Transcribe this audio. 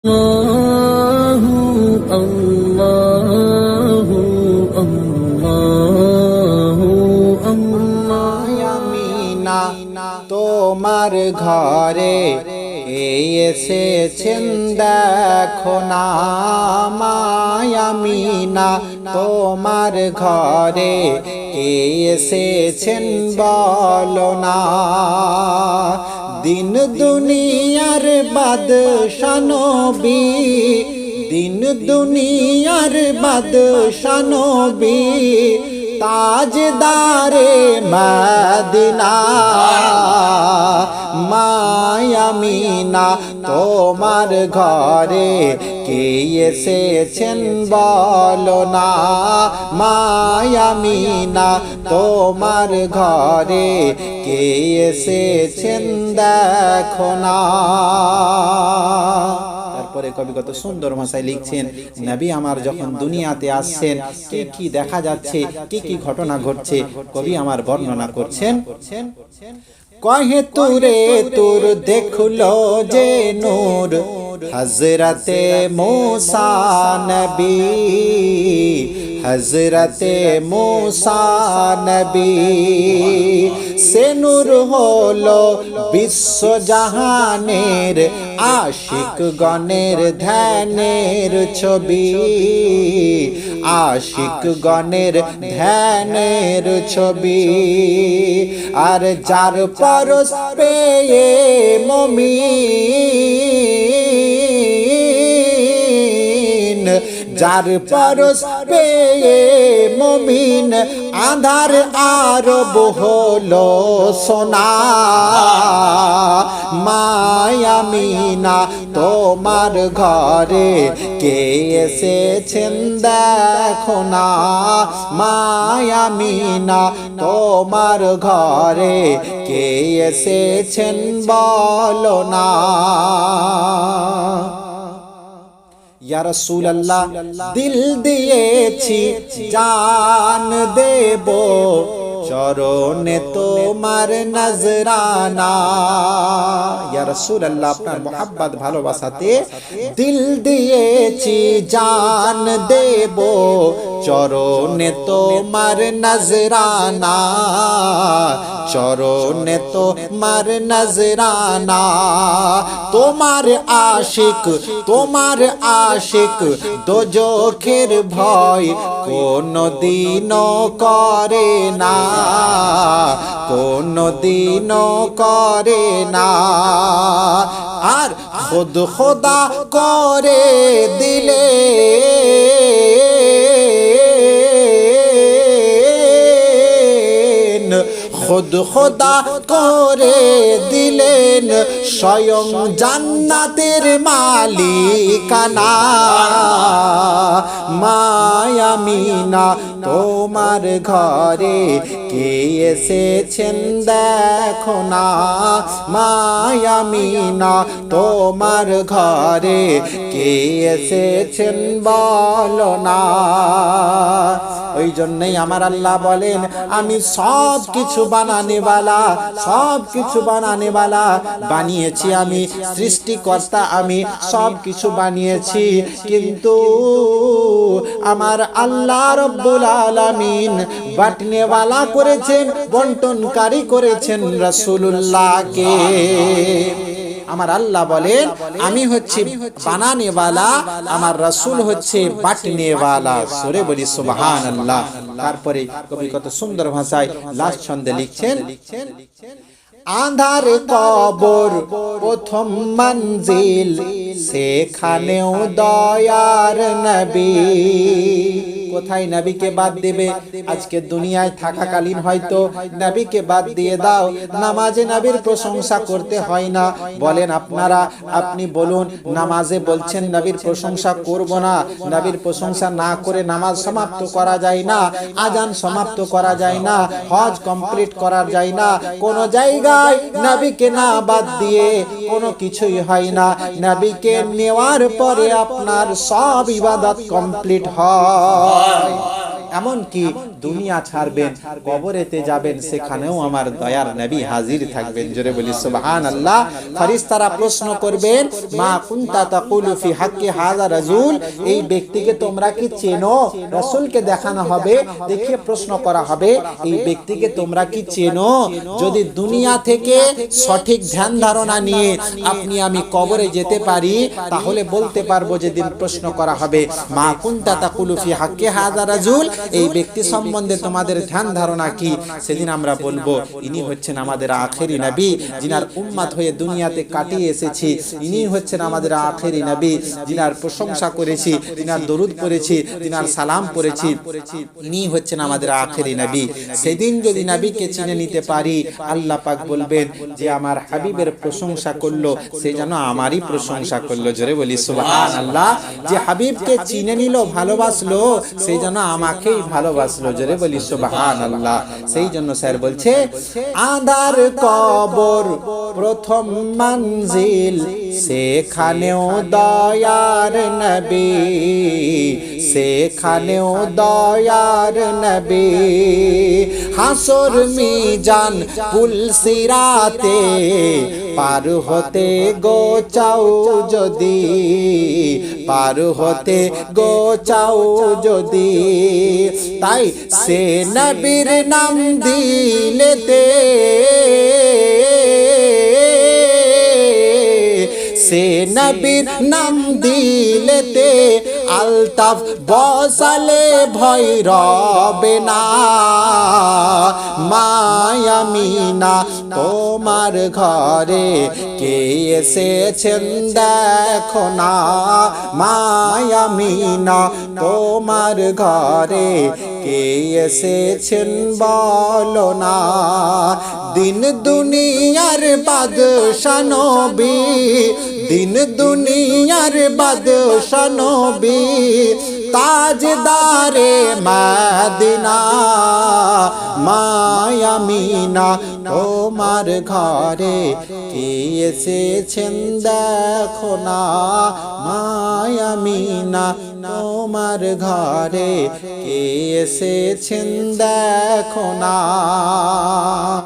আল্লাহু আল্লাহু আল্লাহু আল্লাহ। আমিনা তোমার ঘরে এসেছেন দেখো না, মায়ামিনা তোমার ঘরে এসেছেন বলো না। দিন দুনিয়ার বাদশা নবী, দিন দুনিয়ার বাদশা নবী, তাজদারে মদিনা। মায়ামিনা তোমার ঘরে কে এসেছেন বলো না, মায়ামিনা তোমার ঘরে কে এসেছেন দেখো না। তারপরে কবি কত সুন্দর ভাষায় লিখছেন, নবী আমার যখন দুনিয়াতে আসছেন কি কি দেখা যাচ্ছে, কি কি ঘটনা ঘটছে কবি আমার বর্ণনা করছেন। কহে তুরে তোর দেখলো যে নূর, হযরতে मूसा নবী, হযরতে मूसा নবী। সে নূর হলো বিশ্ব জাহানের আশিক গণের ধ্যানের ছবি, আশিক গণের ধ্যানের ছবি। আর যার পরশ পেয়ে মুমিন, যার পরশ পেয়ে মুমিন, আধার আরব হলো সোনা। মায়ামিনা তোমার ঘরে কে এসেছেন দেখো না, মায়ামিনা তোমার ঘরে কে এসেছেন বলো না। ইয়া রাসূলুল্লাহ দিল দিয়েছি জান দেব, চরণে তোমার নজরানা। ইয়া রাসূলুল্লাহ আপনার মোহাব্বত ভালোবাসাতে দিল দিয়েছি জান দেব, চরণে তোমার নজরানা, চরণে তোমার নজরানা। তোমার আশিক, তোমার আশিক দোজখের ভয় কোনদিনও করে না, কোনদিনও করে না। আর খুদ খোদা করে দিলে, খুদ খোদা করে দিলেন স্বয়ং জান্নাতের মালিকানা। মায়ামিনা তোমার ঘরে কে এসেছেন দেখো না, মায়ামিনা তোমার ঘরে কে এসেছেন বলো না। ওই জন্যই আমার আল্লাহ বলেন, আমি সব কিছু বানানেওয়ালা, সব কিছু বানানেওয়ালা, বানিয়েছি আমি, সৃষ্টিকর্তা আমি, সব কিছু বানিয়েছি। কিন্তু আমার আল্লাহ রব্বুল আলামিন বাটনেওয়ালা করেছেন, বন্টনকারী করেছেন রাসূলুল্লাহকে। আমার আল্লাহ বলেন আমি হচ্ছি বানানেওয়ালা, আমার রাসূল হচ্ছে বাটনেওয়ালা। সরে বলি সুবহানাল্লাহ। তারপরে কবি কত সুন্দর ভাষায় লাস্ট ছন্দে লিখছেন, আঁধার কবর প্রথম মঞ্জিল, সেখানেও দয়ার নবী। কোথায় নবীকে বাদ দেবে? আজকে দুনিয়ায় থাকাকালীন হয়তো নবীকে বাদ দিয়ে দাও, নামাজে নবীর প্রশংসা করতে হয় না। বলেন আপনারা, আপনি বলুন, নামাজে বলছেন নবীর প্রশংসা করব না, নবীর প্রশংসা না করে নামাজ সমাপ্ত করা যায় না, আজান সমাপ্ত করা যায় না, হজ কমপ্লিট করা যায় না। কোন জায়গায় নবীকে না বাদ দিয়ে কোনো কিছুই হয় না। নবীকে নেওয়ার পরে আপনার সব ইবাদত কমপ্লিট হয়। এমনকি দুনিয়া ছাড়বেন, কবরেতে যাবেন, সেখানেও আমার দয়ার নবী হাজির থাকবেন। জোরে বলি সুবহানাল্লাহ। ফেরেশতারা প্রশ্ন করবেন, মা কুনতা তাকুলু ফি হাক্কি হাযা রাজুল, এই ব্যক্তিকে তোমরা কি চেনো? রাসূলকে দেখানো হবে, দেখিয়ে প্রশ্ন করা হবে, এই ব্যক্তিকে তোমরা কি চেনো? যদি দুনিয়া থেকে সঠিক ধ্যান ধারণা নিয়ে আপনি আমি কবরে যেতে পারি, তাহলে বলতে পারবো যেদিন প্রশ্ন করা হবে, মা কুনতা তাকুলু ফি হাক্কি হাযা রাজুল, এই ব্যক্তি সম্বন্ধে তোমাদের ধ্যান ধারণা কি? সেদিন আমরা বলবো, ইনি হচ্ছেন আমাদের আখেরি নবী, যিনার উম্মত হয়ে দুনিয়াতে কাটিয়ে এসেছি। ইনি হচ্ছেন আমাদের আখেরি নবী, যিনার প্রশংসা করেছি, যিনার দরুদ পড়েছি, যিনার সালাম পড়েছি, ইনি হচ্ছেন আমাদের আখেরি নবী। সেদিন যদি নবীকে চিনে নিতে পারি, আল্লাহ পাক বলবেন যে আমার হাবিবের প্রশংসা করলো, সে যেন আমারই প্রশংসা করলো। জোরে বলি সুবহানাল্লাহ। যে হাবিবকে চিনে নিল, ভালোবাসলো, সেই জন্য আমাকেই ভালোবাসলো। জোরে বলি সুবহানাল্লাহ। সেই জন্য স্যার বলছে, আধার কবর প্রথম মঞ্জিল, সেখানেও দয়ার নবী, সেখানেও দয়ার নবী। হাসর মিজান পুল সিরাতে পার হতে গো চাও যদি, পার হতে গো চাও যদি, তাই সে নবীর নাম দিলেতে, সে নবীর নাম দিলেতে আলতাফ বসালে ভয় রবে না। মায়ামিনা তোমার ঘরে কে এসেছেন দেখো না, মায়ামিনা তোমার ঘরে কে এসেছেন বলো না। দিন দুনিয়ার বাদশা নবী, দিন দুনিয়ার বাদশা নবী, তাজদারে মদিনা। মায়ামিনা তোমার ঘরে কে এসেছেন দেখো না, মায়ামিনা তোমার ঘরে কে এসেছেন দেখো না।